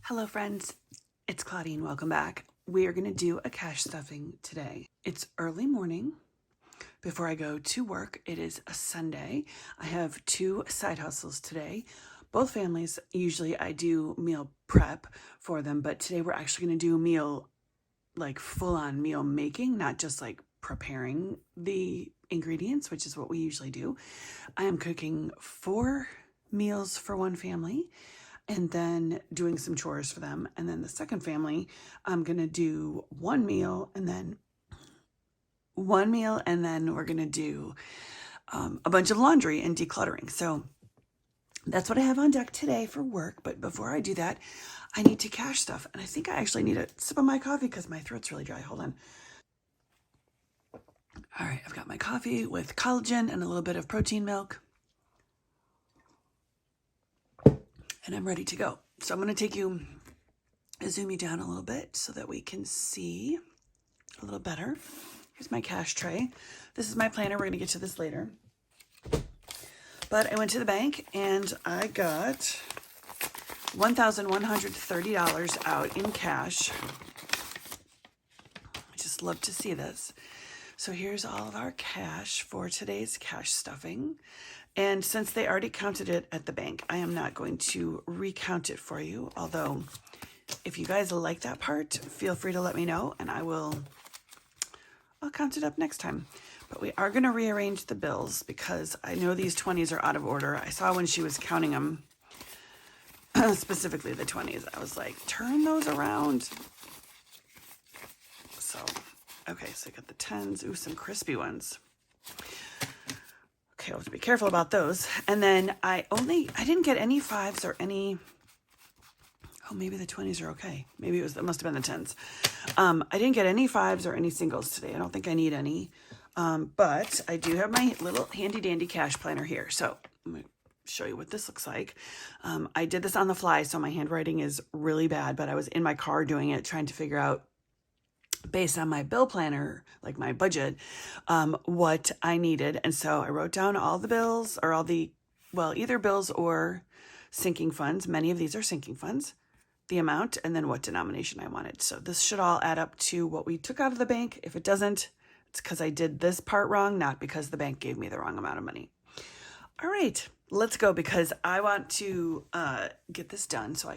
Hello friends, it's Claudine, welcome back. We are going to do a cash stuffing today. It's early morning before I go to work. It is a Sunday. I have two side hustles today. Both families, usually I do meal prep for them, but today we're actually going to do meal, like full-on meal making, not just like preparing the ingredients, which is what we usually do. I am cooking 4 meals for one family and then doing some chores for them. And then the second family, I'm going to do one meal and then we're going to do a bunch of laundry and decluttering. So that's what I have on deck today for work. But before I do that, I need to cash stuff. And I think I actually need a sip of my coffee because my throat's really dry. Hold on. All right, I've got my coffee with collagen and a little bit of protein milk. And I'm ready to go. So I'm going to zoom you down a little bit so that we can see a little better. Here's my cash tray. This is my planner. We're going to get to this later. But I went to the bank and I got $1,130 out in cash. I just love to see this. So here's all of our cash for today's cash stuffing. And since they already counted it at the bank, I am not going to recount it for you. Although, if you guys like that part, feel free to let me know and I'll count it up next time. But we are going to rearrange the bills because I know these 20s are out of order. I saw when she was counting them, specifically the 20s, I was like, turn those around. So, okay, so I got the 10s. Ooh, some crispy ones. Okay, I'll have to be careful about those. And then I didn't get any 5s or any, oh, maybe the 20s are okay. Maybe it must have been the 10s. I didn't get any 5s or any singles today. I don't think I need any. But I do have my little handy dandy cash planner here. So I'm going to show you what this looks like. I did this on the fly, so my handwriting is really bad, but I was in my car doing it, trying to figure out based on my bill planner, like my budget, what I needed. And so I wrote down all the bills or either bills or sinking funds. Many of these are sinking funds, the amount, and then what denomination I wanted. So this should all add up to what we took out of the bank. If it doesn't, it's because I did this part wrong, not because the bank gave me the wrong amount of money. All right, let's go because I want to get this done so I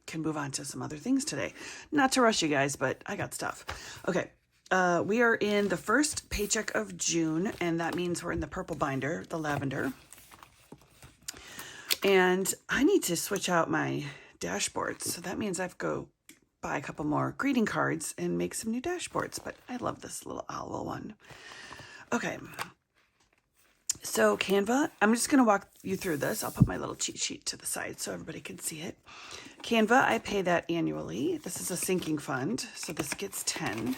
can move on to some other things today. Not to rush you guys, but I got stuff. Okay, we are in the first paycheck of June, and that means we're in the purple binder, the lavender. And I need to switch out my dashboards, so that means I have to go buy a couple more greeting cards and make some new dashboards, but I love this little owl one. Okay. So Canva, I'm just going to walk you through this. I'll put my little cheat sheet to the side so everybody can see it. Canva, I pay that annually. This is a sinking fund, so this gets 10.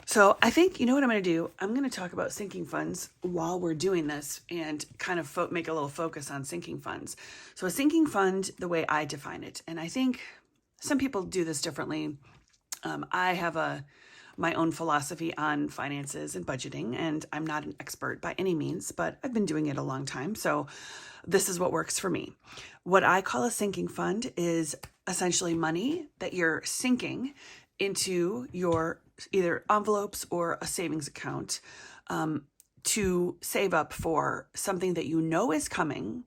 So I think, you know what I'm going to do? I'm going to talk about sinking funds while we're doing this and kind of make a little focus on sinking funds. So a sinking fund, the way I define it, and I think some people do this differently. I have my own philosophy on finances and budgeting, and I'm not an expert by any means, but I've been doing it a long time. So this is what works for me. What I call a sinking fund is essentially money that you're sinking into your either envelopes or a savings account to save up for something that you know is coming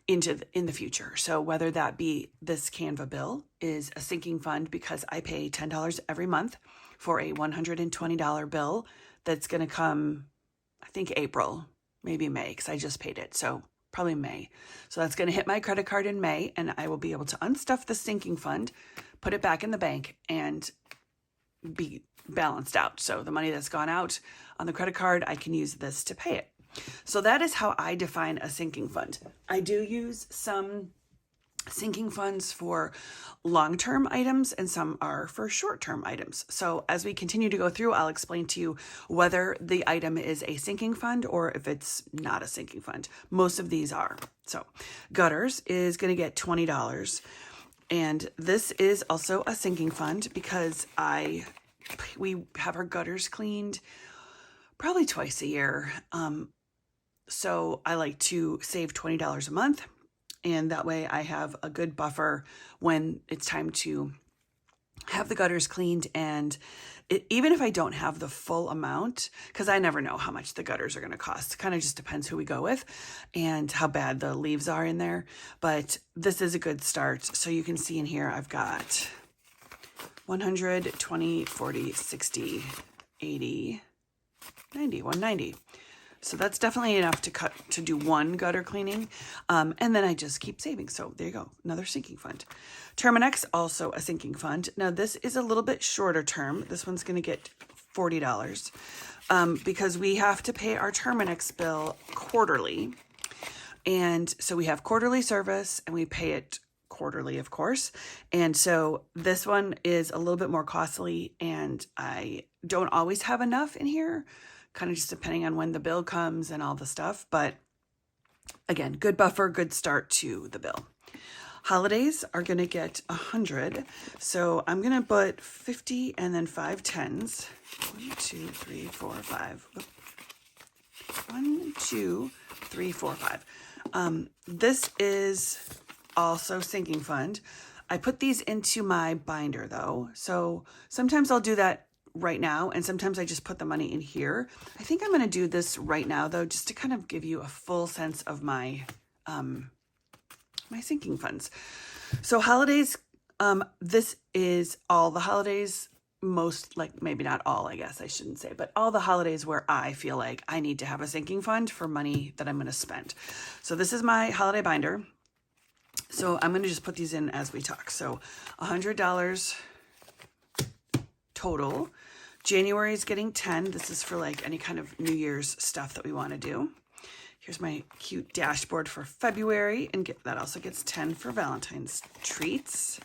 in the future. So whether that be this Canva bill is a sinking fund because I pay $10 every month for a $120 bill that's going to come, I think April, maybe May, because I just paid it. So probably May. So that's going to hit my credit card in May, and I will be able to unstuff the sinking fund, put it back in the bank, and be balanced out. So the money that's gone out on the credit card, I can use this to pay it. So that is how I define a sinking fund. I do use some sinking funds for long-term items and some are for short-term items. So as we continue to go through, I'll explain to you whether the item is a sinking fund or if it's not a sinking fund. Most of these are. So gutters is going to get $20. And this is also a sinking fund because we have our gutters cleaned probably twice a year. So I like to save $20 a month And that way I have a good buffer when it's time to have the gutters cleaned. And even if I don't have the full amount, because I never know how much the gutters are going to cost. It kind of just depends who we go with and how bad the leaves are in there. But this is a good start. So you can see in here, I've got 100, 20, 40, 60, 80, 90, 190. So that's definitely enough to do one gutter cleaning. And then I just keep saving. So there you go, another sinking fund. Terminex, also a sinking fund. Now this is a little bit shorter term. This one's going to get $40 because we have to pay our Terminex bill quarterly. And so we have quarterly service and we pay it quarterly, of course. And so this one is a little bit more costly and I don't always have enough in here, kind of just depending on when the bill comes and all the stuff. But again, good buffer, good start to the bill. Holidays are going to get 100. So I'm going to put 50 and then 5 tens. 1, 2, 3, 4, 5. 1, 2, 3, 4, 5. This is also sinking fund. I put these into my binder though. So sometimes I'll do that right now and sometimes I just put the money in here. I think I'm going to do this right now though, just to kind of give you a full sense of my my sinking funds. So holidays, this is all the holidays, most, like maybe not all, I guess I shouldn't say, but all the holidays where I feel like I need to have a sinking fund for money that I'm going to spend. So this is my holiday binder. So I'm going to just put these in as we talk. So $100 total. January is getting 10. This is for like any kind of New Year's stuff that we want to do. Here's my cute dashboard for February, and that also gets 10 for Valentine's treats.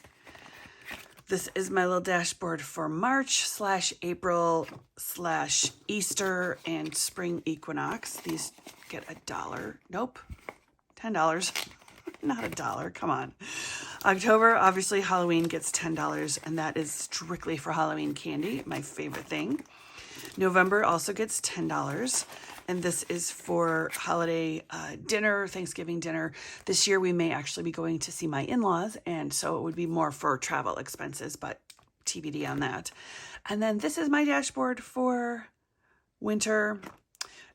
This is my little dashboard for March / April / Easter and spring equinox. These get $1. Nope, $10. Not $1. Come on. October, obviously Halloween gets $10, and that is strictly for Halloween candy, my favorite thing. November also gets $10, and this is for holiday dinner, Thanksgiving dinner. This year we may actually be going to see my in-laws, and so it would be more for travel expenses, but TBD on that. And then this is my dashboard for winter.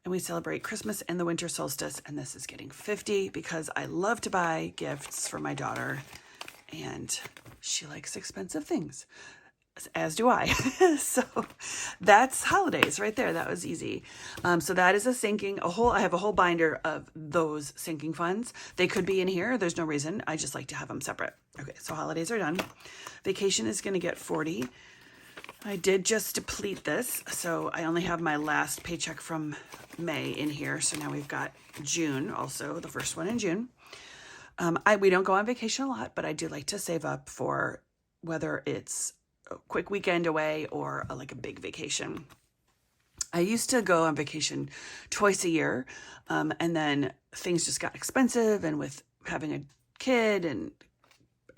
And we celebrate Christmas and the winter solstice. And this is getting 50 because I love to buy gifts for my daughter. And she likes expensive things, as do I. So that's holidays right there. That was easy. So that is a sinking, I have a whole binder of those sinking funds. They could be in here. There's no reason. I just like to have them separate. Okay, so holidays are done. Vacation is going to get 40. I did just deplete this, so I only have my last paycheck from May in here. So now we've got June, also the first one in June. We don't go on vacation a lot, but I do like to save up for whether it's a quick weekend away or like a big vacation. I used to go on vacation twice a year, and then things just got expensive, and with having a kid and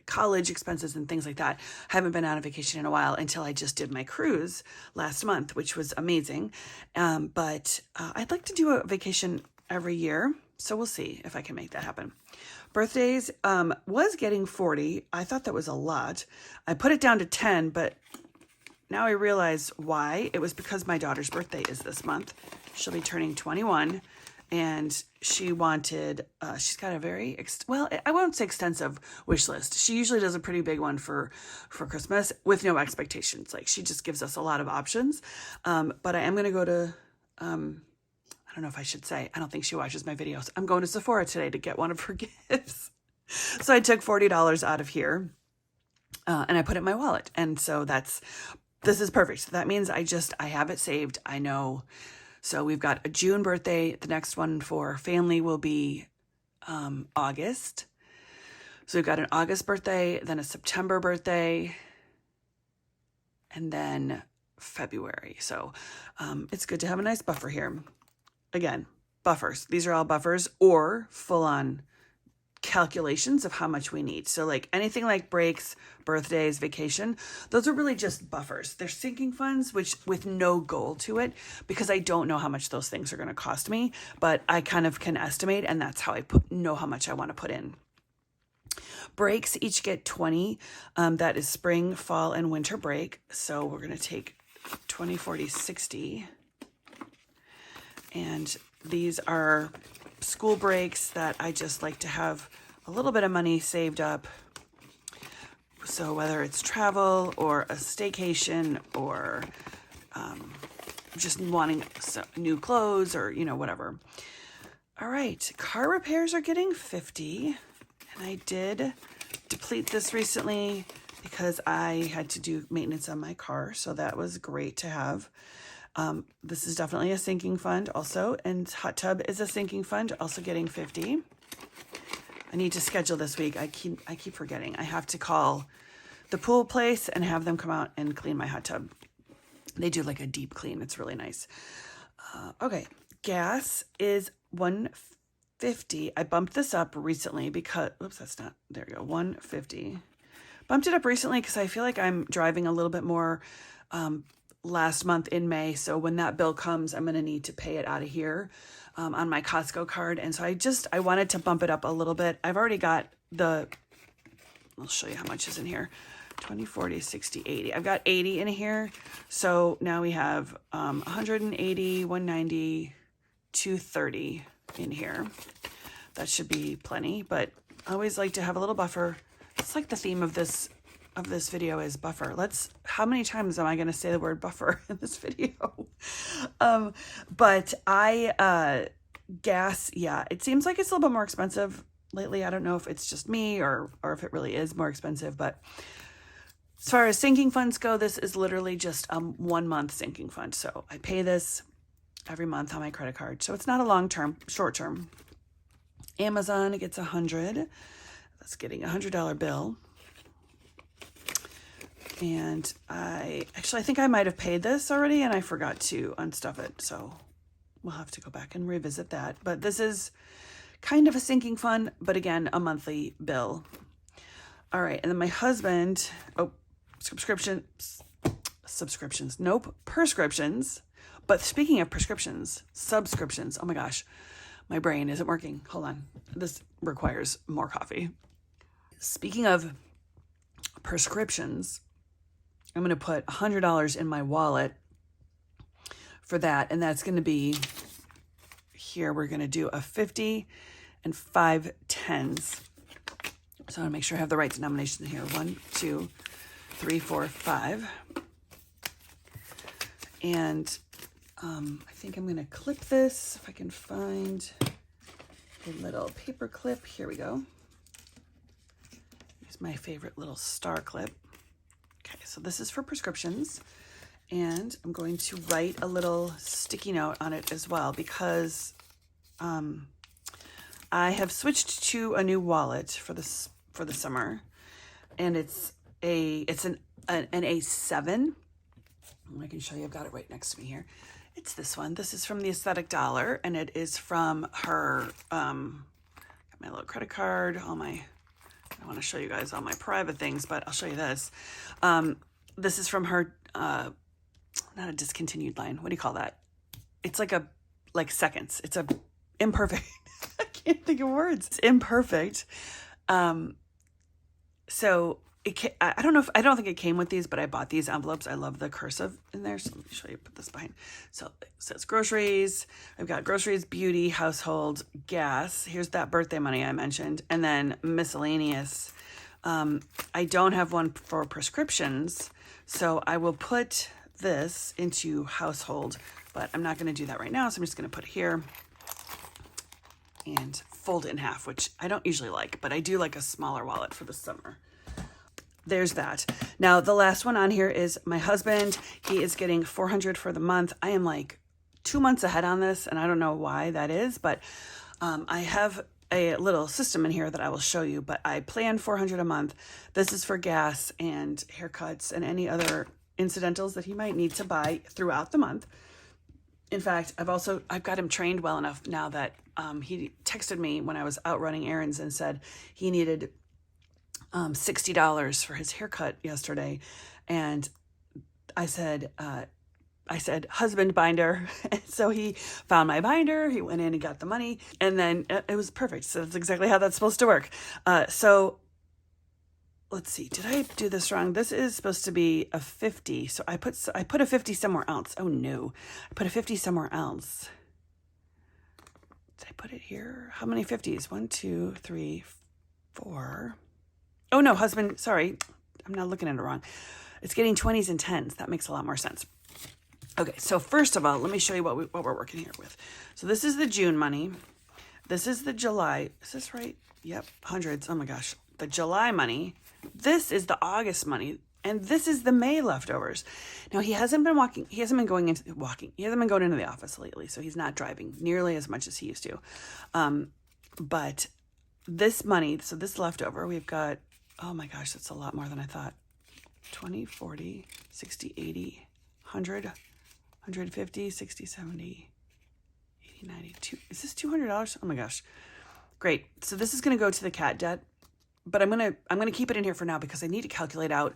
college expenses and things like that, I haven't been on a vacation in a while until I just did my cruise last month, which was amazing. But I'd like to do a vacation every year, so we'll see if I can make that happen. Birthdays was getting 40. I thought that was a lot. I put it down to 10, but now I realize why. It was because my daughter's birthday is this month. She'll be turning 21. And she wanted, she's got a very, I won't say extensive wish list. She usually does a pretty big one for Christmas with no expectations. Like she just gives us a lot of options. But I am going to go to, I don't know if I should say, I don't think she watches my videos. I'm going to Sephora today to get one of her gifts. So I took $40 out of here and I put it in my wallet. And so this is perfect. So that means I have it saved. I know. So we've got a June birthday. The next one for family will be August. So we've got an August birthday, then a September birthday, and then February. So it's good to have a nice buffer here. Again, buffers. These are all buffers or full-on calculations of how much we need. So like anything like breaks, birthdays, vacation, those are really just buffers. They're sinking funds, which with no goal to it, because I don't know how much those things are going to cost me, but I kind of can estimate, and that's how I know how much I want to put in. Breaks each get 20. That is spring, fall, and winter break. So we're going to take 20, 40, 60. And these are school breaks that I just like to have a little bit of money saved up. So whether it's travel or a staycation or just wanting new clothes or, whatever. All right, car repairs are getting 50. And I did deplete this recently because I had to do maintenance on my car. So that was great to have. This is definitely a sinking fund also. And hot tub is a sinking fund, also getting 50. I need to schedule this week. I keep forgetting. I have to call the pool place and have them come out and clean my hot tub. They do like a deep clean. It's really nice. Okay. Gas is $1.50. I bumped this up recently because, oops, that's not, there we go, $1.50. Bumped it up recently because I feel like I'm driving a little bit more last month in May. So when that bill comes, I'm going to need to pay it out of here on my Costco card. And so I wanted to bump it up a little bit. I've already got I'll show you how much is in here. 20, 40, 60, 80. I've got 80 in here. So now we have 180, 190, 230 in here. That should be plenty, but I always like to have a little buffer. It's like the theme of this video is buffer. How many times am I going to say the word buffer in this video? But gas, yeah, it seems like it's a little bit more expensive lately. I don't know if it's just me or if it really is more expensive, but as far as sinking funds go, this is literally just a 1 month sinking fund. So I pay this every month on my credit card. So it's not a long-term, short-term. Amazon, it gets 100. That's getting a $100 bill. And I think I might have paid this already and I forgot to unstuff it. So we'll have to go back and revisit that. But this is kind of a sinking fund, but again, a monthly bill. All right. And then my husband, prescriptions. But speaking of prescriptions, subscriptions. Oh my gosh, my brain isn't working. Hold on. This requires more coffee. Speaking of prescriptions, I'm going to put $100 in my wallet for that. And that's going to be here. We're going to do a 50 and 5 10s. So I want to make sure I have the right denominations here. 1, 2, 3, 4, 5. And I think I'm going to clip this if I can find a little paper clip. Here we go. Here's my favorite little star clip. Okay, so this is for prescriptions. And I'm going to write a little sticky note on it as well because I have switched to a new wallet for the summer. And it's an A7. I can show you. I've got it right next to me here. It's this one. This is from the Aesthetic Dollar, and it is from her. Got my little credit card. I want to show you guys all my private things, but I'll show you this. This is from her. Not a discontinued line. What do you call that? It's like seconds. It's a imperfect. I can't think of words. It's imperfect. So I don't think it came with these, but I bought these envelopes. I love the cursive in there. So let me show you, put this behind. So it says groceries. I've got groceries, beauty, household, gas. Here's that birthday money I mentioned. And then miscellaneous. I don't have one for prescriptions. So I will put this into household, but I'm not going to do that right now. So I'm just going to put it here and fold it in half, which I don't usually like, but I do like a smaller wallet for the summer. There's that. Now, the last one on here is my husband. He is getting $400 for the month. I am like 2 months ahead on this, and I don't know why that is, but I have a little system in here that I will show you, but I plan $400 a month. This is for gas and haircuts and any other incidentals that he might need to buy throughout the month. In fact, I've got him trained well enough now that he texted me when I was out running errands and said he needed $60 for his haircut yesterday. And I said, husband binder. So he found my binder. He went in and got the money, and then it was perfect. So that's exactly how that's supposed to work. So let's see, did I do this wrong? This is supposed to be a 50. So I put a 50 somewhere else. Oh no, I put a 50 somewhere else. Did I put it here? How many 50s? 1, 2, 3, 4. Oh no, husband, sorry. I'm not looking at it wrong. It's getting 20s and 10s. That makes a lot more sense. Okay, so first of all, let me show you what we're working here with. So this is the June money. This is the July. Is this right? Yep, hundreds. Oh my gosh. The July money. This is the August money. And this is the May leftovers. Now, he hasn't been going into the office lately, so he's not driving nearly as much as he used to. But this money, so this leftover, we've got, oh my gosh, that's a lot more than I thought. 20, 40, 60, 80, 100, 150, 60, 70, 80, 90, is this $200? Oh my gosh. Great. So this is going to go to the cat debt, but I'm going to keep it in here for now because I need to calculate out.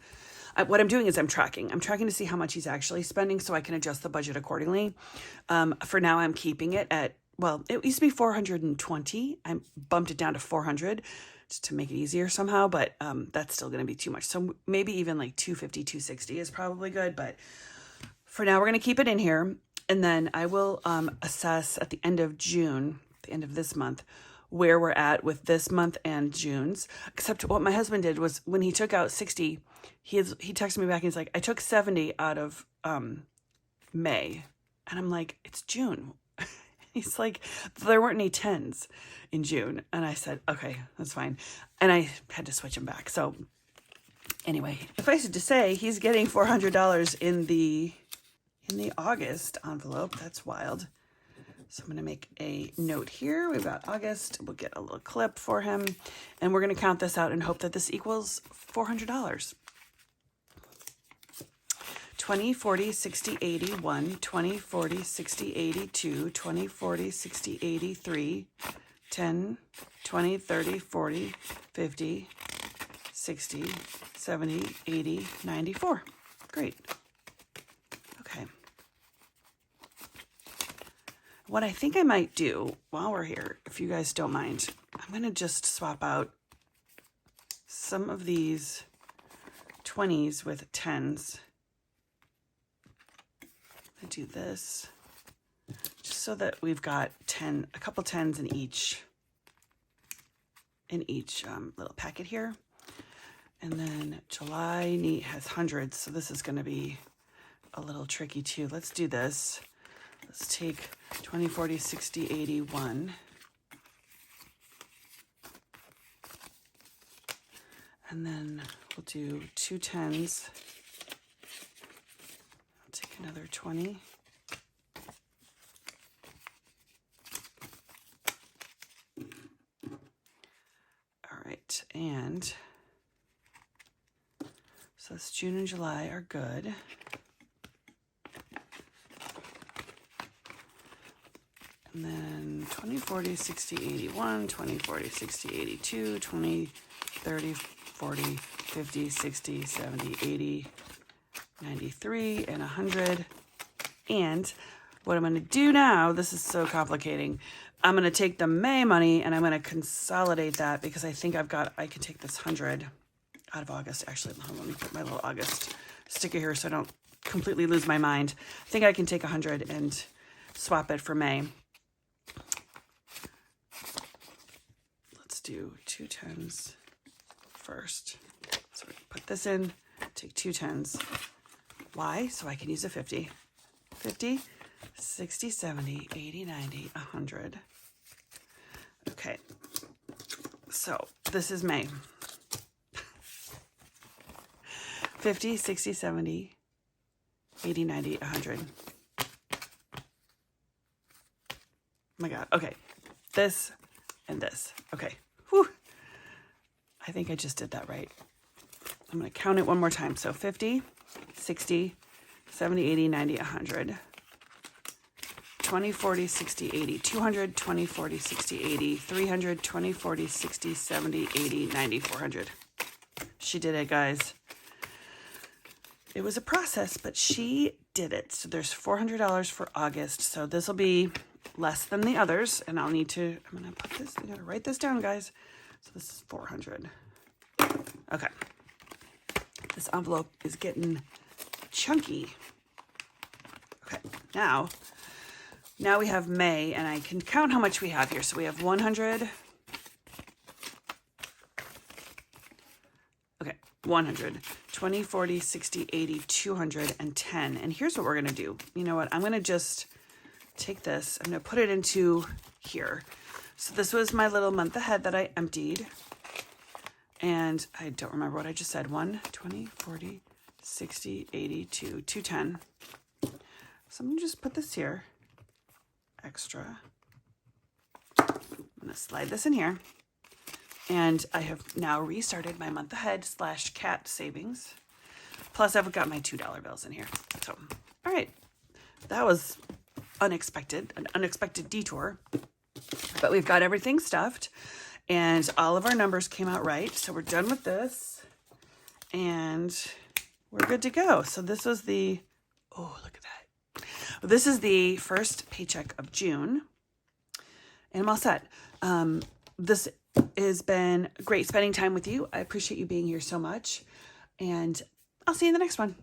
What I'm doing is I'm tracking to see how much he's actually spending so I can adjust the budget accordingly. For now, I'm keeping it at, well, it used to be 420. I bumped it down to 400 just to make it easier somehow, but that's still going to be too much. So maybe even like 250, 260 is probably good, but for now, we're going to keep it in here. And then I will assess at the end of June, the end of this month, where we're at with this month and June's. Except what my husband did was when he took out 60, he texted me back and he's like, I took 70 out of May. And I'm like, it's June. He's like, there weren't any 10s in June. And I said, okay, that's fine. And I had to switch him back. So anyway, if I had to say, he's getting $400 in the August envelope. That's wild. So I'm going to make a note here. We've got August. We'll get a little clip for him. And we're going to count this out and hope that this equals $400. 20, 40, 60, 80, 1, 20, 40, 60, 80, 2, 20, 40, 60, 80, 3, 10, 20, 30, 40, 50, 60, 70, 80, 94. Great. Okay. What I think I might do while we're here, if you guys don't mind, I'm going to just swap out some of these 20s with 10s. I do this just so that we've got a couple 10s in each little packet here. And then July has hundreds, so this is going to be a little tricky too. Let's do this. Let's take 20, 40, 60, 80, 1. And then we'll do 2 10s. I'll take another 20. All right, and so this June and July are good. And then 20, 40, 60, 81, 20, 40, 60, 82, 20, 30, 40, 50, 60, 70, 80, 93, and 100. And what I'm going to do now, this is so complicating. I'm going to take the May money and I'm going to consolidate that because I think I can take this 100 out of August. Actually, let me put my little August sticker here so I don't completely lose my mind. I think I can take 100 and swap it for May. Let's do 2 10s first. So we put this in, take 2 10s. Why? So I can use a 50. 50, 60, 70, 80, 90, 100. Okay. So this is May. 50, 60, 70, 80, 90, 100. Oh my God. Okay. This and this. Okay. Whew. I think I just did that right. I'm going to count it one more time. So 50, 60, 70, 80, 90, 100. 20, 40, 60, 80, 200, 20, 40, 60, 80, 300, 20, 40, 60, 70, 80, 90, 400. She did it, guys. It was a process, but she did it. So there's $400 for August. So this will be less than the others. And I'm going to write this down, guys. So this is 400. Okay. This envelope is getting chunky. Okay, now we have May, and I can count how much we have here. So we have 100. Okay, 100, 20, 40, 60, 80, 210. And here's what we're going to do. You know what? I'm going to just take this. I'm going to put it into here. So this was my little month ahead that I emptied. And I don't remember what I just said. 1, 20, 40, 60, 80, 210. So I'm going to just put this here. Extra. I'm going to slide this in here. And I have now restarted my month ahead / cat savings. Plus I've got my $2 bills in here. So, all right. That was unexpected, an unexpected detour. But we've got everything stuffed and all of our numbers came out right. So we're done with this and we're good to go. So this was the, oh, look at that. This is the first paycheck of June and I'm all set. This has been great spending time with you. I appreciate you being here so much and I'll see you in the next one.